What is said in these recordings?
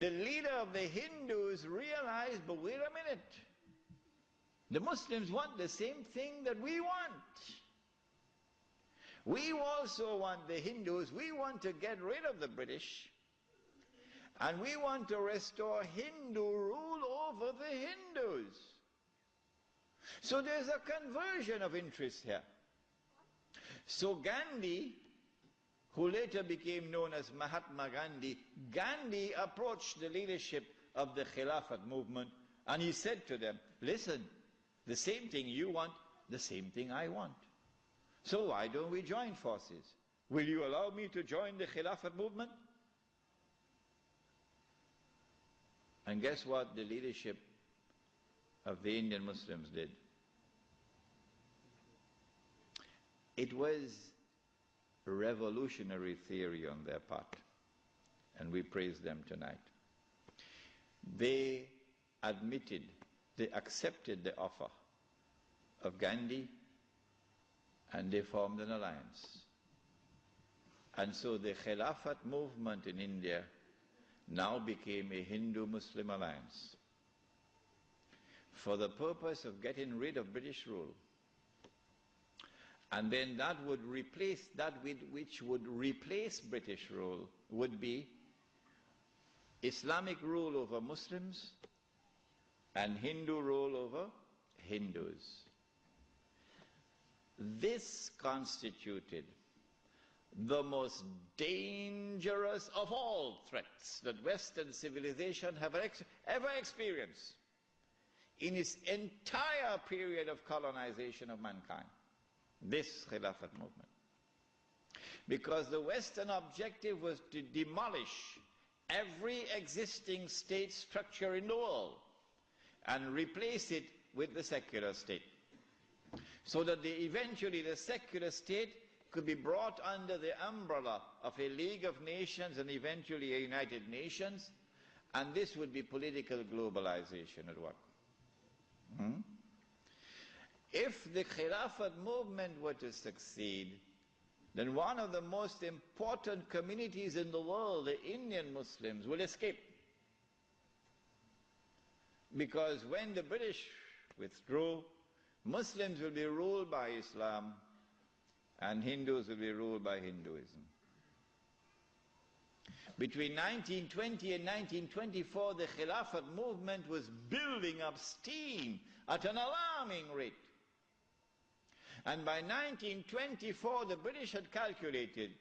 The leader of the Hindus realized, but wait a minute, the Muslims want the same thing that we want. We also want, the Hindus, we want to get rid of the British, and we want to restore Hindu rule over the Hindus. So there's a conversion of interest here. So Gandhi, who later became known as Mahatma Gandhi, Gandhi approached the leadership of the Khilafat movement, and he said to them, listen, the same thing you want, the same thing I want. So why don't we join forces? Will you allow me to join the Khilafat movement? And guess what the leadership of the Indian Muslims did? It was a revolutionary theory on their part, and we praise them tonight. They admitted, they accepted the offer of Gandhi, and they formed an alliance. And so the Khilafat movement in India now became a Hindu-Muslim alliance for the purpose of getting rid of British rule. And then that would replace, that which would replace British rule would be Islamic rule over Muslims and Hindu rule over Hindus. This constituted the most dangerous of all threats that Western civilization have ever experienced in its entire period of colonization of mankind. This Khilafat movement. Because the Western objective was to demolish every existing state structure in the world and replace it with the secular state, so that eventually the secular state could be brought under the umbrella of a League of Nations and eventually a United Nations, and this would be political globalization at work. If the Khilafat movement were to succeed, then one of the most important communities in the world, the Indian Muslims, will escape. Because when the British withdrew, Muslims will be ruled by Islam and Hindus will be ruled by Hinduism. Between 1920 and 1924, the Khilafat movement was building up steam at an alarming rate. And by 1924, the British had calculated,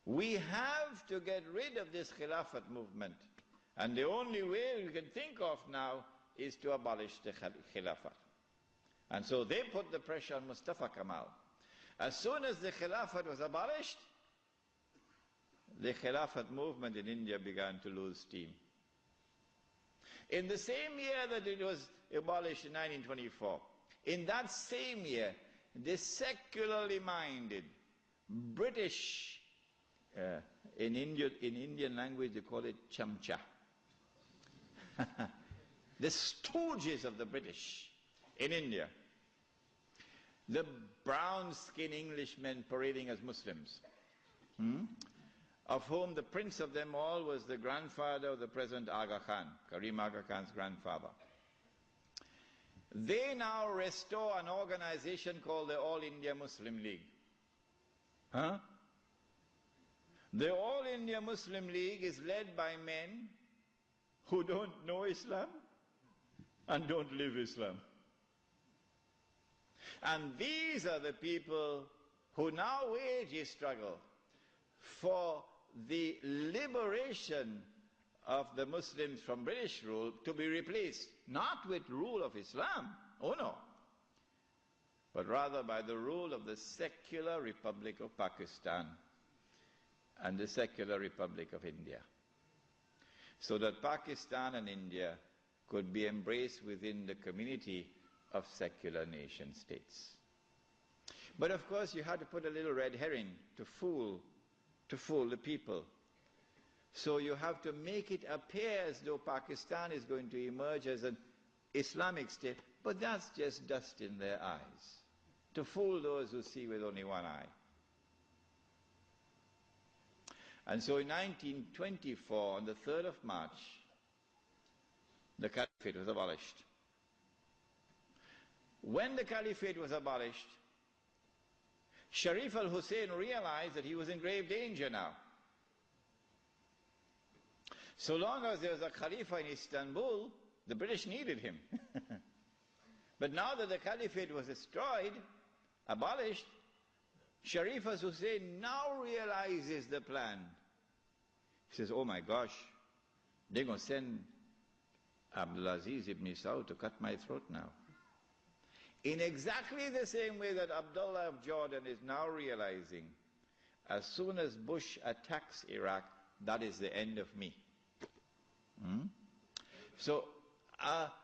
we have to get rid of this Khilafat movement. And the only way we can think of now is to abolish the Khilafat. And so they put the pressure on Mustafa Kemal. As soon as the Khilafat was abolished, the Khilafat movement in India began to lose steam. In the same year that it was abolished in 1924, in that same year, the secularly minded British, in Indian language they call it chamcha, the stooges of the British in India, the brown-skinned Englishmen parading as Muslims, of whom the prince of them all was the grandfather of the present Aga Khan, Karim Aga Khan's grandfather. They now restore an organization called the All India Muslim League. The All India Muslim League is led by men who don't know Islam and don't live Islam. And these are the people who now wage a struggle for the liberation of the Muslims from British rule to be replaced, not with rule of Islam, oh no, but rather by the rule of the secular Republic of Pakistan and the secular Republic of India, so that Pakistan and India could be embraced within the community of secular nation states. But of course you had to put a little red herring to fool the people. So you have to make it appear as though Pakistan is going to emerge as an Islamic state, but that's just dust in their eyes, to fool those who see with only one eye. And so in 1924, on the 3rd of March, the Caliphate was abolished. When the Caliphate was abolished, Sharif al-Hussein realized that he was in grave danger now. So long as there was a Khalifa in Istanbul, the British needed him. But now that the Caliphate was destroyed, abolished, Sharif al-Hussein now realizes the plan. He says, oh my gosh, they're going to send Abdulaziz ibn Saud to cut my throat now. In exactly the same way that Abdullah of Jordan is now realizing, as soon as Bush attacks Iraq, that is the end of me. So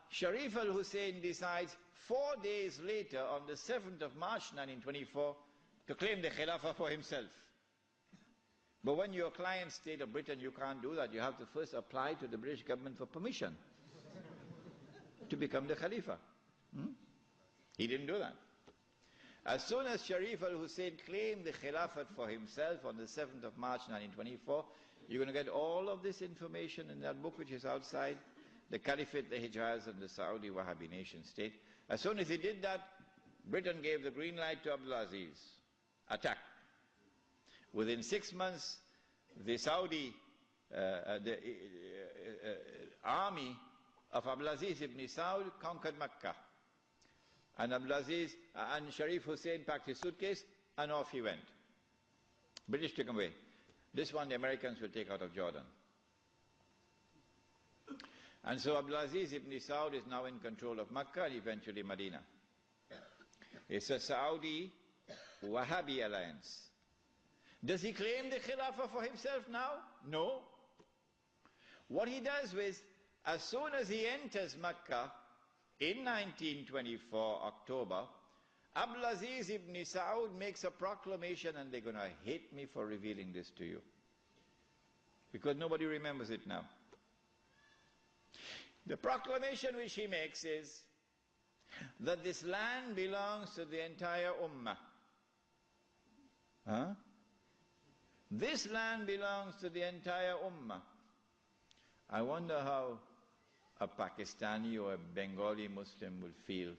Sharif al-Hussein decides 4 days later, on the 7th of March 1924, to claim the Khilafah for himself. But when you're a client state of Britain, you can't do that. You have to first apply to the British government for permission to become the Khalifa. He didn't do that. As soon as Sharif al-Hussein claimed the Khilafat for himself on the 7th of March 1924, you're going to get all of this information in that book which is outside, The Caliphate, the Hijaz, and the Saudi Wahhabi nation state. As soon as he did that, Britain gave the green light to Abdulaziz. Attack. Within 6 months, the Saudi army of Abdulaziz ibn Saud conquered Mecca. And Abdulaziz and Sharif Hussein packed his suitcase and off he went. British took him away. This one the Americans will take out of Jordan. And so Abdulaziz ibn Saud is now in control of Mecca and eventually Medina. It's a Saudi Wahhabi alliance. Does he claim the Khilafah for himself now? No. What he does is, as soon as he enters Mecca, in 1924, October, Abdulaziz ibn Saud makes a proclamation, and they're going to hate me for revealing this to you, because nobody remembers it now. The proclamation which he makes is that this land belongs to the entire Ummah. This land belongs to the entire Ummah. I wonder how a Pakistani or a Bengali Muslim will feel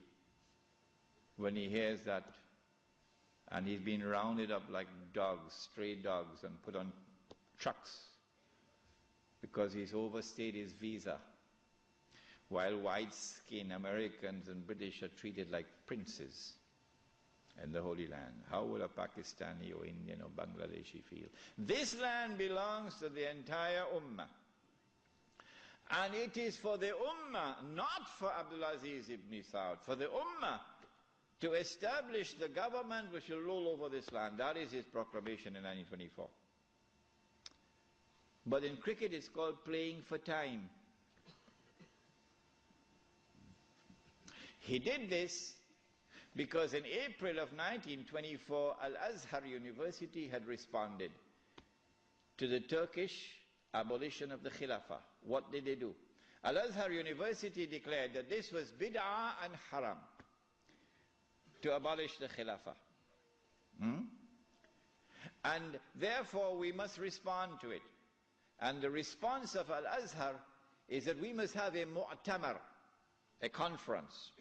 when he hears that, and he's been rounded up like dogs, stray dogs, and put on trucks because he's overstayed his visa, while white-skinned Americans and British are treated like princes in the Holy Land. How will a Pakistani or Indian or Bangladeshi feel? This land belongs to the entire Ummah. And it is for the Ummah, not for Abdulaziz ibn Saud, for the Ummah to establish the government which will rule over this land. That is his proclamation in 1924. But in cricket it's called playing for time. He did this because in April of 1924, Al-Azhar University had responded to the Turkish abolition of the Khilafah. What did they do? Al-Azhar University declared that this was bid'ah and haram to abolish the Khilafah. And therefore we must respond to it. And the response of Al-Azhar is that we must have a mu'tamar, a conference,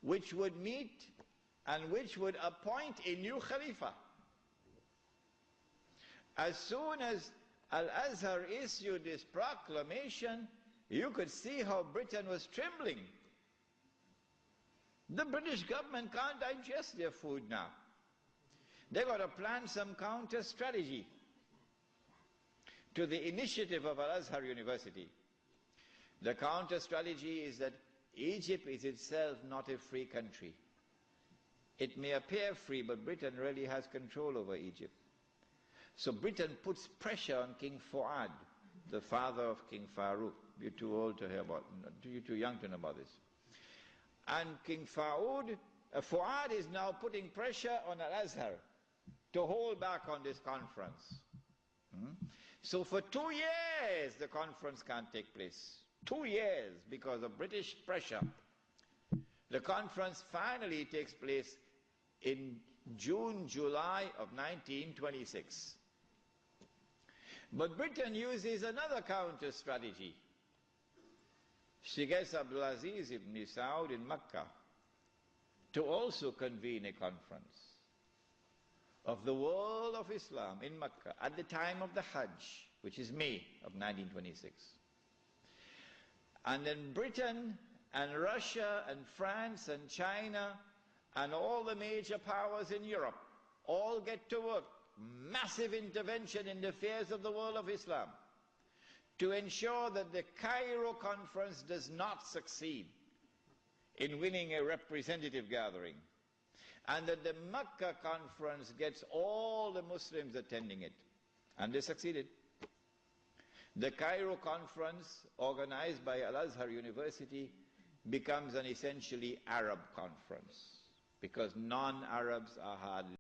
which would meet and which would appoint a new Khalifa. As soon as Al-Azhar issued this proclamation, you could see how Britain was trembling. The British government can't digest their food now. They've got to plan some counter strategy to the initiative of Al-Azhar University. The counter strategy is that Egypt is itself not a free country. It may appear free, but Britain really has control over Egypt. So Britain puts pressure on King Fuad, the father of King Farouk. You're too old to hear about, you're too young to know about this. And King Fuad is now putting pressure on Al-Azhar to hold back on this conference. So for 2 years the conference can't take place. 2 years because of British pressure. The conference finally takes place in June, July of 1926. But Britain uses another counter strategy. She gets Abdulaziz ibn Saud in Mecca to also convene a conference of the world of Islam in Mecca at the time of the Hajj, which is May of 1926. And then Britain and Russia and France and China and all the major powers in Europe all get to work. Massive intervention in the affairs of the world of Islam to ensure that the Cairo conference does not succeed in winning a representative gathering, and that the Mecca conference gets all the Muslims attending it. And they succeeded. The Cairo conference, organized by Al-Azhar University, becomes an essentially Arab conference, because non-Arabs are hardly